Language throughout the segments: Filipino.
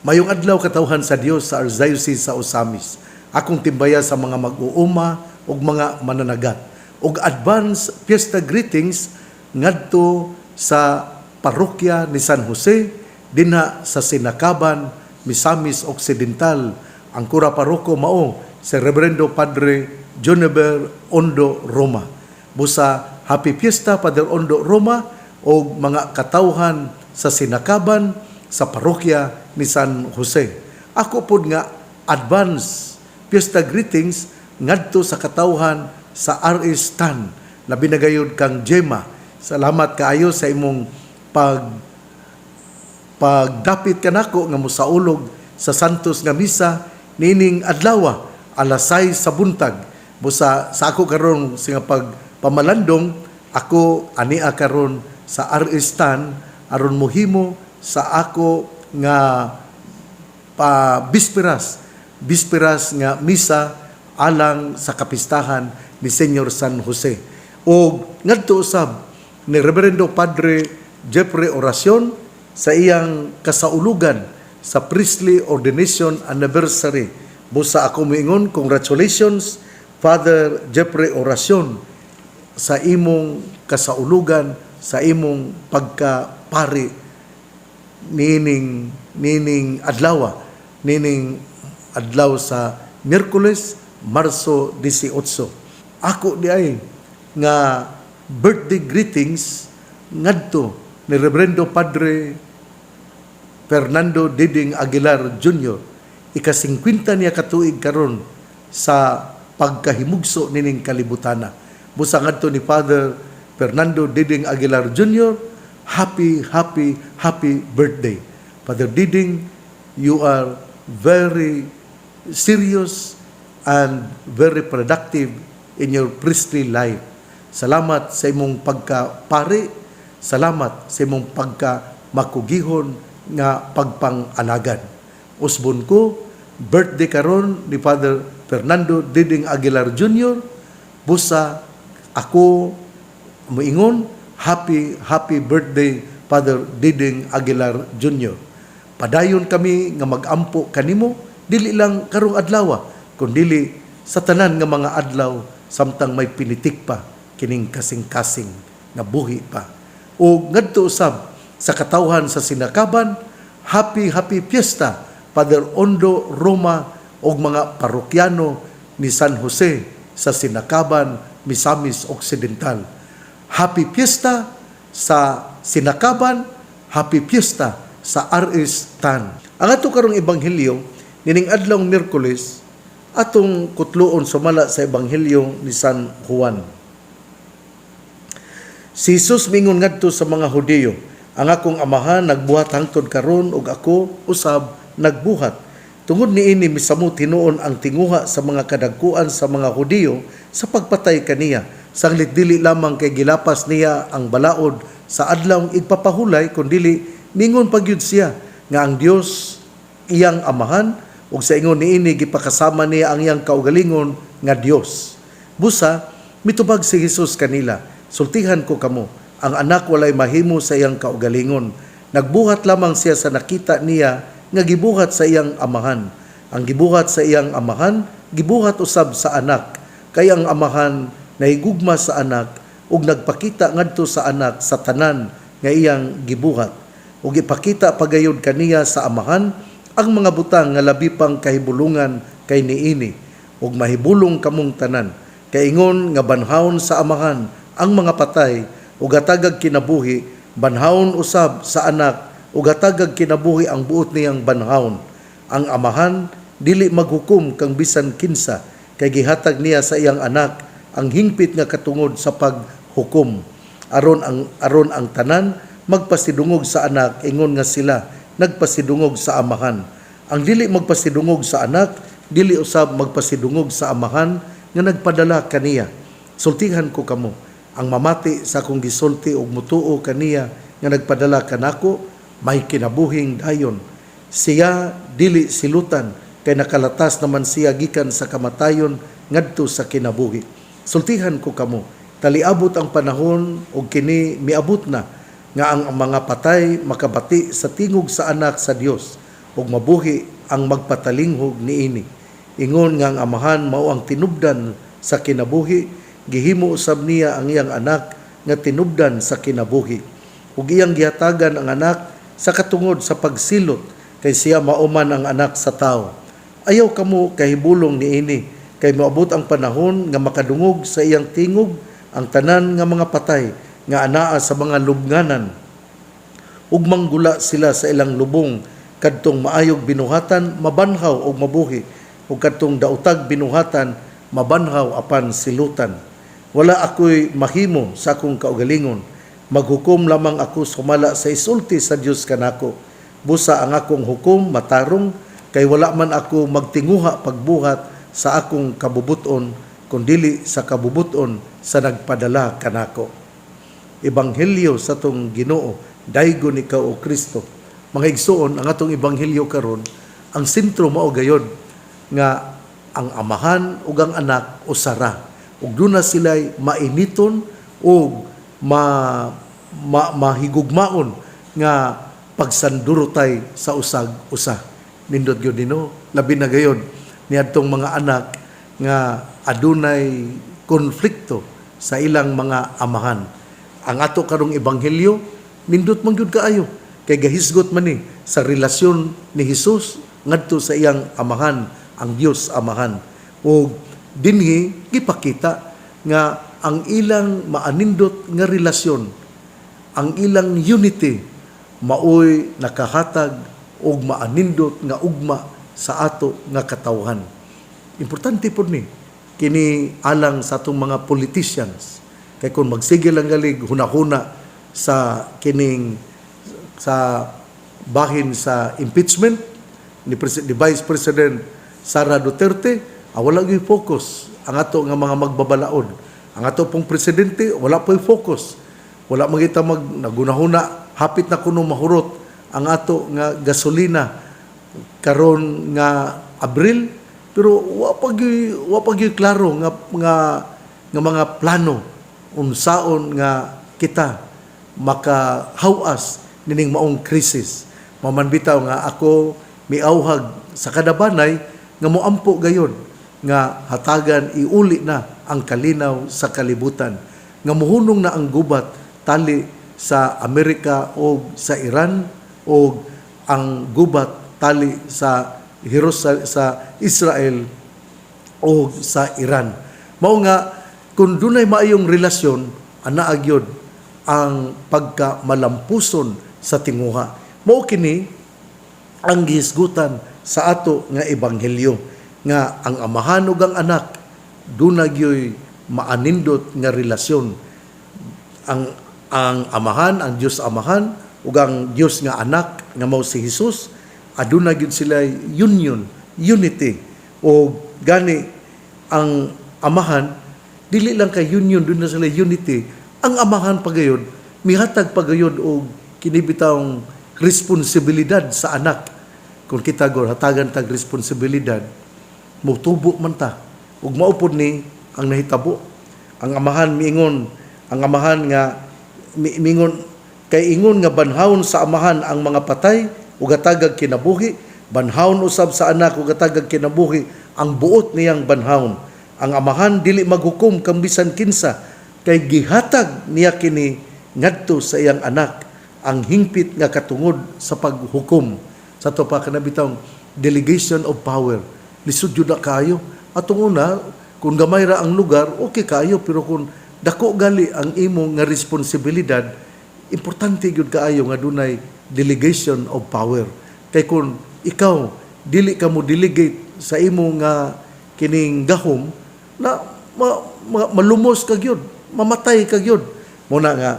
Mayong adlaw katawhan sa Dios sa Archdiocese sa Osamis. Akong timbaya sa mga mag-uuma ug mga mananagat. Ug advance fiesta greetings ngadto sa parokya ni San Jose dinha sa Sinakaban, Misamis Occidental. Ang kura paroko mao si Reverendo Padre Juniper Ondo Roma. Busa happy fiesta Padre Ondo Roma o mga katawhan sa Sinakaban sa parokya ni San Jose. Ako pod nga advance fiesta greetings ngadto sa katawhan sa RS Tan na binagayod kang Gemma. Salamat kaayo sa imong pagdapit kanako nga mosaulog sa Santos nga misa nining adlaw alas 6 sa buntag. Busa sa ako karon sa pagpamalandong ako ania karon sa RS Tan aron mohimo sa ako nga bisperas nga misa alang sa kapistahan ni Senyor San Jose. O ngadto usab ni Reverendo Padre Jeffrey Oracion sa iyang kasaulugan sa priestly ordination anniversary. Busa ako moingon, congratulations Father Jeffrey Oracion sa imong kasaulugan, sa imong pagkapari nining adlaw sa Miyerkules, Marso 18. Ako di ay nga birthday greetings ngadto ni Reverendo Padre Fernando Diding Aguilar Jr. Ika-50 niya katuig karon sa pagkahimugso nining kalibutana. Busa ngadto ni Father Fernando Diding Aguilar Jr. Happy birthday. Father Diding, you are very serious and very productive in your priestly life. Salamat sa imong pagkapari, salamat sa imong pagkamakugihon nga pagpang-alagad. Usbon ko, birthday karon ni Father Fernando Diding Aguilar Jr. Busa ako moingon, happy birthday Father Diding Aguilar Jr. Padayon kami nga magampo kanimo, dili lang karong adlaw, kundi sa tanan nga mga adlaw samtang may pinitik pa kining kasing-kasing nga buhi pa. O ngadto usab sa katawhan sa Sinakaban, happy fiesta Father Ondo Roma og mga parokyano ni San Jose sa Sinakaban, Misamis Occidental. Happy fiesta sa Sinakaban, happy fiesta sa RS Tan. Ang ato karong ebanghelyo nining adlaw Miyerkules atong kutluon sumala sa ebanghelyo ni San Juan. Si Jesus mingon ngadto sa mga Hudiyo, ang akong amahan nagbuhat hangtod karon ug ako usab nagbuhat. Tungod niini misamo tinuon ang tinguha sa mga kadagkuan sa mga Hudiyo sa pagpatay kaniya. Sanglit dili lamang kay gilapas niya ang balaod sa adlawng igpapahulay kundi mingon pagyud siya nga ang Dios iyang amahan ug sa ingon niini gipakasama niya ang iyang kaugalingon nga Dios. Busa mitubag si Jesus kanila, sultihan ko kamo, ang anak walay mahimo sa iyang kaugalingon. Nagbuhat lamang siya sa nakita niya nga gibuhat sa iyang amahan. Ang gibuhat sa iyang amahan, gibuhat usab sa anak. Kay ang amahan nahigugma sa anak ug nagpakita ngadto sa anak sa tanan nga iyang gibuhat. Ug ipakita pagayod kaniya sa amahan ang mga butang nga labi pang kahibulungan kay niini ug mahibulong kamong tanan. Kay ingon nga banhawon sa amahan ang mga patay ug hatagag kinabuhi, banhawon usab sa anak ug hatagag kinabuhi ang buot niyang banhawon. Ang amahan dili maghukom kang bisan kinsa kay gihatag niya sa iyang anak ang hingpit nga katungod sa paghukom. Aron ang tanan magpasidungog sa anak, ingon nga sila nagpasidungog sa amahan. Ang dili magpasidungog sa anak, dili usab magpasidungog sa amahan nga nagpadala kaniya. Sultihan ko kamo, ang mamati sa akong gisulti og mutuo kaniya nga nagpadala kanako, may kinabuhing dayon. Siya dili silutan, kay nakalatas naman siya gikan sa kamatayon ngadto sa kinabuhi. Sultihan ko kamo, taliabot ang panahon og kini miabot na nga ang mga patay makabati sa tingog sa anak sa Dios ug mabuhi ang magpatalinghog niini. Ingon nga ang amahan mao ang tinubdan sa kinabuhi, gihimo usab niya ang iyang anak nga tinubdan sa kinabuhi. Ug iyang gihatagan ang anak sa katungod sa pagsilot kay siya mauman ang anak sa tao. Ayaw kamo kahibulong niini kay moabot ang panahon nga makadungog sa iyang tingog ang tanan nga mga patay nga anaa sa mga lubnganan ug manggula sila sa ilang lubong kadtong maayog binuhatan mabanhaw og mabuhi ug kadtong daotag binuhatan mabanhaw apan silutan. Wala ako'y mahimo sa akong kaugalingon, maghukom lamang ako sumala sa isulti sa Dios kanako. Busa ang akong hukom matarong kay wala man ako magtinguha pagbuhat sa akong kabubuton kundili sa kabubuton sa nagpadala kanako. Ebanghelyo sa tong Ginoo, daygon ikaw o Kristo. Mga igsoon, ang atong ebanghelyo karon, ang sentro mao gayod nga ang amahan ug ang anak usara. Ug duna sila'y mainiton ug mahigugmaon nga pagsandurotay sa usag-usa. Nindot gyud nino, labi na gayod niadtong mga anak nga adunay konflikto sa ilang mga amahan. Ang ato karong ebanghelyo nindot man gyud kaayo kay gahisgot man ni sa relasyon ni Hesus ngadto sa iyang amahan, ang Dios amahan. O dinhi gipakita nga ang ilang maanindot nga relasyon, ang ilang unity maoy nakahatag og maanindot nga ugma sa ato nga katawhan. Importante po ni kini alang sa atong mga politicians kay kung magsige lang galig hunahuna sa kining sa bahin sa impeachment ni Vice President Sara Duterte, wala gyud focus ang ato nga mga magbabalaod. Ang ato pong presidente wala po'y focus. Wala magita nagunahuna hapit na kuno mahurot ang ato nga gasolina karon nga Abril, pero wa pa gyud klaro nga mga plano unsaon nga kita makahawas nining maong krisis. Maman bitaw nga ako miauhag sa kadabanay nga moampo gayon nga hatagan iuli na ang kalinaw sa kalibutan, nga muhunong na ang gubat tali sa Amerika o sa Iran o ang gubat tali sa sa Israel o sa Iran. Mao nga kung dunay maayong relasyon ana agyod ang pagkamalampuson sa tinguha. Mao kini ang gihisgutan sa ato nga ebanghelyo nga ang amahan ug ang anak dunagyoy maanindot nga relasyon. Ang amahan, ang Dios amahan ug ang Dios nga anak nga mao si Hesus, aduna gyud sila union, unity. O gani ang amahan dili lang kay union, doon na sila unity. Ang amahan pagayod mihatag pagayod og kinibitawng responsibilidad sa anak. Kung kita gor hatagan tag responsibilidad, mutubo man ta ug maupod ni ang nahitabo. Ang amahan miingon, ang amahan nga miingon kay ingon nga banhawon sa amahan ang mga patay ug hatagag kinabuhi, banhawon usab sa anak ug hatagag kinabuhi ang buot niyang banhawon. Ang amahan dili maghukom kang bisan kinsa kay gihatag niya kini ngadto sa iyang anak ang hingpit nga katungod sa paghukom. Sa to pa kanabitang delegation of power. Lisod jud na kayo. Atong una, kung gamay ra ang lugar, okay kayo, pero kung dako gali ang imo nga responsibilidad, importante gyud kaayo nga dunay delegation of power. Kay kung ikaw dili ka mo delegate sa imo nga kining gahom na malumos ka gyud, mamatay ka gyud. Muna nga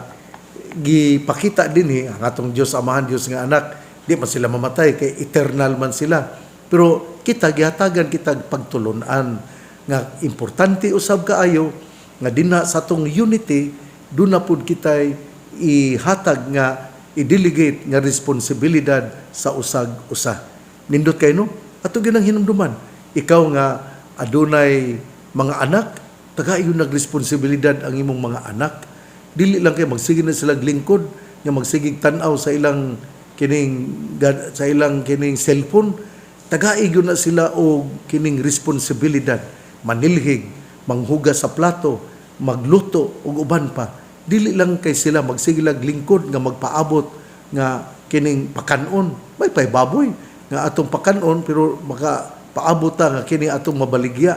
gipakita dinhi ang atong Dios amahan, Dios nga anak, di man sila mamatay kay eternal man sila. Pero kita gihatagan kita pagtulunan nga importante usab kaayo nga dinha sa atong unity duna pud kitay ihatag nga i-delegate nga responsibilidad sa usag-usa. Nindot kay no? Ato ginang hinumduman. Ikaw nga adunay mga anak, tagayo nagresponsibilidad ang imong mga anak. Dili lang kay magsige na sila lingkod, nga magsigig tan-aw sa ilang sa ilang kining cellphone, tagaig yun na sila og kining responsibilidad, manilhig, manghuga sa plato, magluto ug uban pa. Dili lang kay sila magsigilag lingkod nga magpaabot nga kining pakanon. May baboy nga atong pakanon pero maka paabot ta nga kini atong mabaligya.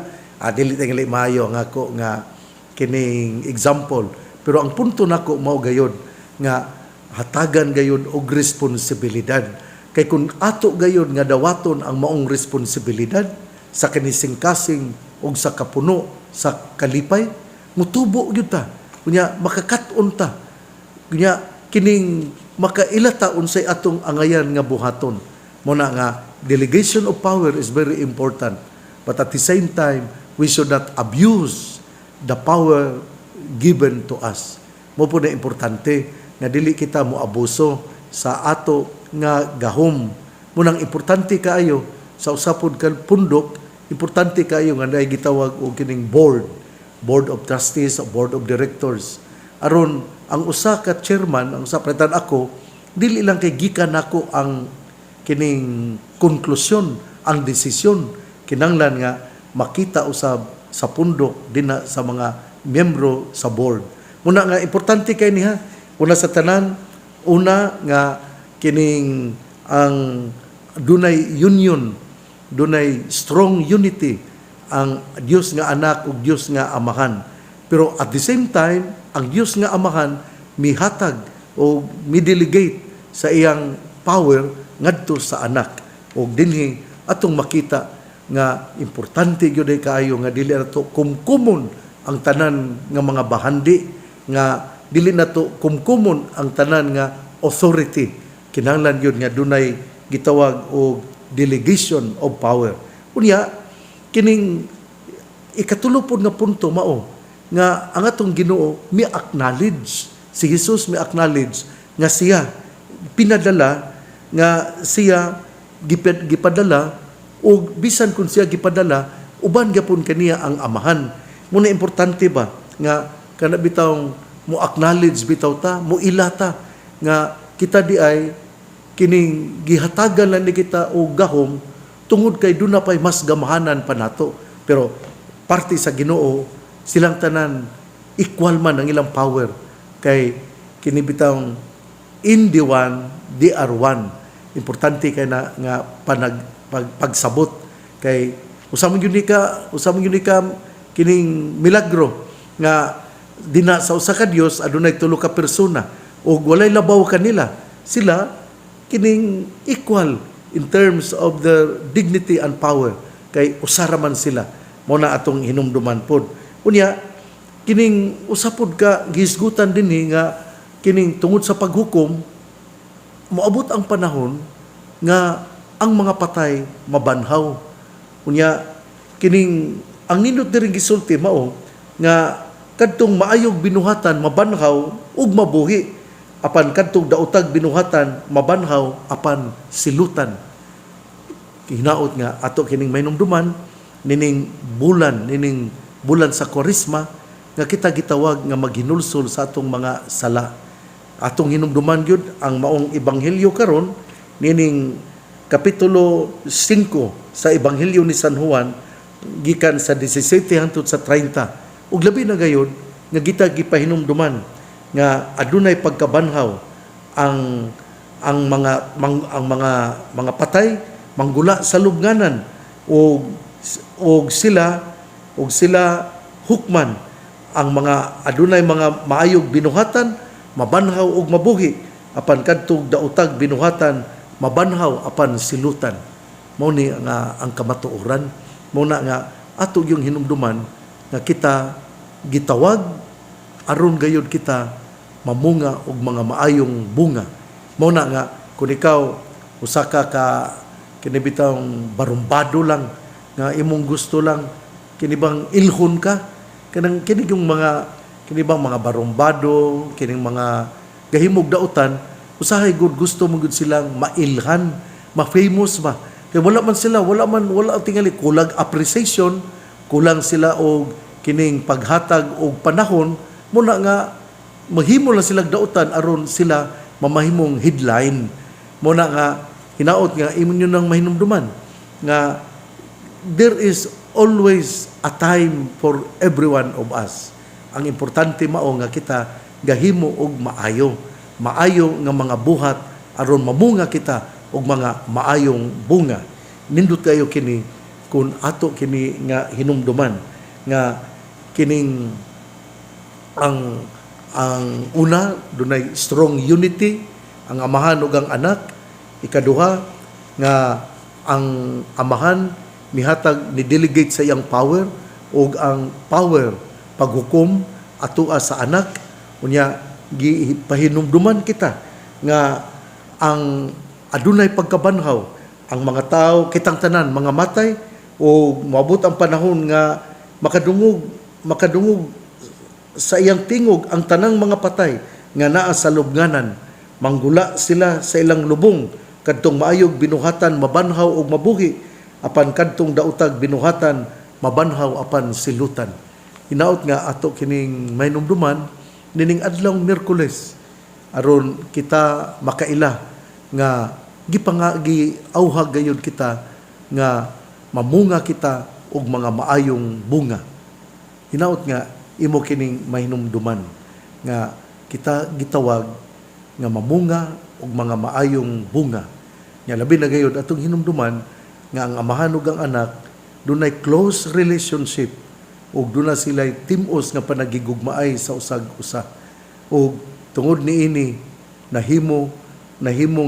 Dili tingali maayo nga ako nga kining example. Pero ang punto nako mao gayod nga hatagan gayud og responsibilidad. Kay kung ato gayud nga dawaton ang maong responsibilidad sa kinising-kasing og sa kapuno sa kalipay, mutubo gyud ta. Kunya makakat-on ta. Kunya kining makailata unsay atong angayan nga buhaton. Muna nga delegation of power is very important. But at the same time, we should not abuse the power given to us. Mo po na importante nga dili kita mo abuso sa ato nga gahom. Munang importante kaayo sa usapod kang pundok, importante kaayo nga naay gitawag og kining board of trustees, board of directors. Aron ang usa ka chairman, ang usa president ako, dili lang kay gikan nako ang kining konklusyon, ang desisyon, kinanglan nga makita usab sa pundok dinha sa mga miyembro sa board. Muna nga importante kay niha, una sa tanan, una nga kining ang dunay union, dunay strong unity ang Dios nga anak ug Dios nga amahan. Pero at the same time, ang Dios nga amahan mihatag o mi-delegate sa iyang power ngadto sa anak. O dinhi atong makita nga importante gyud kaayo nga dili nato kumkumon ang tanan nga mga bahandi, nga dili nato kumkumon ang tanan nga authority. Kinahanglan gyud nga dunay gitawag og delegation of power. Unya kining ikatulo pod nga punto mao nga ang atong Ginoo mi-acknowledge, si Jesus mi-acknowledge nga siya pinadala, nga siya gipadala, o bisan kung siya gipadala, uban gyapon kaniya ang amahan. Muna importante ba nga kana bitawng mo acknowledge bitaw ta, mo ilata nga kita di ay kining gihatagan lang ni kita o gahom tungod kay duna pay mas gamahanan pa nato. Pero parte sa Ginoo, silang tanan equal man ang ilang power, kay kini bitawng in the one, they are one. Importante kay na nga pagsabot kay usamon gyud ka kining milagro nga dina sa usa ka Dios adunay tulo ka persona ug walay labaw kanila. Sila kining equal in terms of their dignity and power, kay usara man sila. Mao na atong hinumduman pod. Unya kining usapod ka gihisgutan dinhi nga kining tungod sa paghukom moabot ang panahon nga ang mga patay mabanhaw. Unya kining ang nindot diri gisulti mao nga kadtong maayog binuhatan mabanhaw ug mabuhi, apan kadtong daotag binuhatan mabanhaw apan silutan. Hinaot nga ato kining mainumduman nining bulan sa Kwaresma nga kita gitawag nga maghinulsol sa atong mga sala. Atong hinumduman gyud ang maong ebanghelyo karon nining kapitulo 5 sa ebanghelyo ni San Juan gikan sa 17 hangtod sa 30. Ug labi na gayud nga kita gipahinumduman nga adunay pagkabanhaw ang mga patay manggula sa lubnganan og sila hukman ang mga adunay mga maayog binuhatan mabanhaw ug mabuhi, apan kadtong daotag binuhatan mabanhaw apan silutan. Mao ni nga ang kamatuoran. Mao na nga ato yung hinumduman nga kita gitawag aron gayud kita mamunga og mga maayong bunga. Mao na nga kung ikaw usa ka kini bitawng barumbado lang nga imong gusto lang kini bang ilhon ka kanang kini yung mga kini bang mga barumbado, kining mga gahimog daotan, usahay gud gusto mo gud silang mailhan, ma-famous ba. Kay wala tingali kulang appreciation, kulang sila og kining paghatag og panahon, muna nga mahimo lang silang daotan aron sila mamahimong headline. Muna nga hinaot nga imo nyo nang mahinumduman nga there is always a time for every one of us. Ang importante mao nga kita gahimo og maayo nga mga buhat aron mamunga kita og mga maayong bunga. Nindot kayo kini kun ato kini nga hinumduman nga kining ang una dunay strong unity ang amahan ug ang anak. Ikaduha nga ang amahan mihatag ni delegate sa iyang power ug ang power paghukom atua sa anak. Unya gipahinumduman kita nga ang adunay pagkabanhaw ang mga tao kitang tanan mga matay o moabot ang panahon nga makadungog sa iyang tingog ang tanang mga patay nga naa sa lubnganan. Manggula sila sa ilang lubong kadtong maayog binuhatan mabanhaw og mabuhi apan kadtong daotag binuhatan mabanhaw apan silutan. Hinaot nga ato kining mahinumduman nining adlaw Miyerkules aron kita makaila nga gipangagi auhag gayud kita nga mamunga kita og mga maayong bunga. Hinaot nga imo kining mahinumduman nga kita gitawag nga mamunga og mga maayong bunga. Nya labi na gayud atong hinumduman nga ang amahan ug ang anak dunay close relationship ug duna sila'y tim-os nga panagigugmaay sa usag-usa. Ug tungod niini nahimo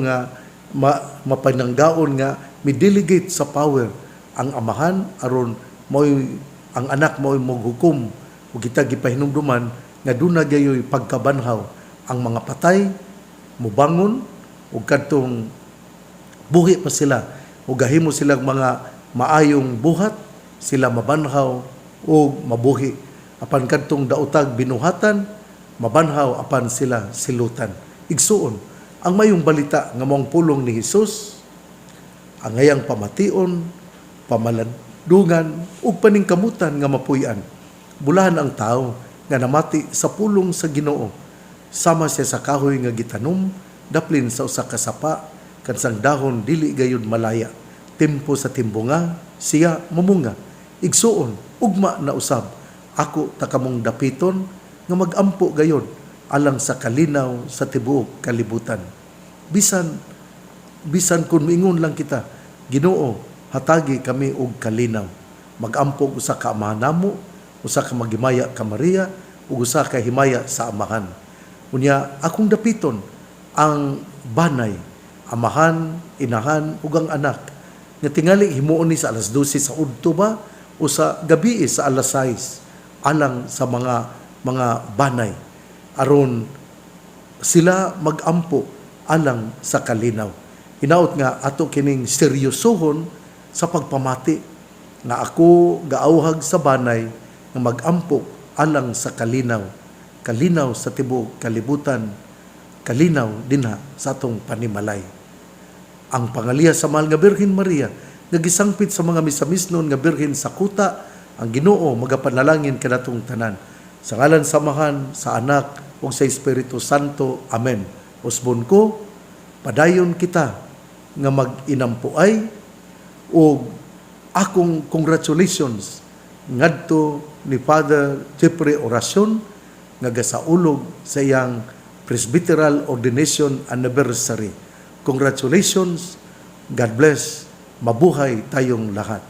nga mapananggaon nga mi-delegate sa power ang amahan aron mo'y ang anak mo'y maghukom ug kita gipahinumduman nga duna gayoy pagkabanhaw ang mga patay mubangon ug kadtong buhi pa sila ug gahimo silang mga maayong buhat sila mabanhaw ug mabuhi apan kadtong daotag binuhatan mabanhaw apan sila silutan. Igsuon ang mayong balita nga maong pulong ni Hesus ang ngayang pamation pamalandungan ug paningkamutan nga mapuy-an. Bulahan ang tao nga namati sa pulong sa Ginoo. Sama siya sa kahoy nga gitanom, daplin sa usa ka sapa, kansang dahon dili gayud malaya. Tempo sa timbunga, siya mamunga. Igsuon, ugma na usab. Ako takamong dapiton nga magampo gayod alang sa kalinaw sa tibuok kalibutan. Bisan kun moingon lang kita, Ginoo, hatagi kami og kalinaw. Magampo usa ka amahan namo, usa ka maghimaya ka Maria, ug usa ka himaya sa amahan. Unya akong dapiton ang banay, amahan, inahan ug ang anak. Nga tingali himuon ni sa alas 12 sa udto ba o sa gabi sa alas 6 alang sa mga banay aron sila magampo alang sa kalinaw. Hinaot nga ato kining seryosohon sa pagpamati nga ako gaauhag sa banay nga magampo alang sa kalinaw. Kalinaw sa tibuok kalibutan, kalinaw dinha sa atong panimalay. Ang pangaliha sa mahal nga Birhen Maria, nagisangpit sa mga misamisnon nga birhen sa kuta, ang Ginoo magapanalangin kanatong tanan. Sa ngalan samahan, sa anak, o sa Espiritu Santo. Amen. Usbon ko, padayon kita nga mag-inampuay o akong congratulations ngadto ni Father Jeffrey Oracion nga gasaulog sa iyang Presbyteral Ordination Anniversary. Congratulations, God bless, mabuhay tayong lahat.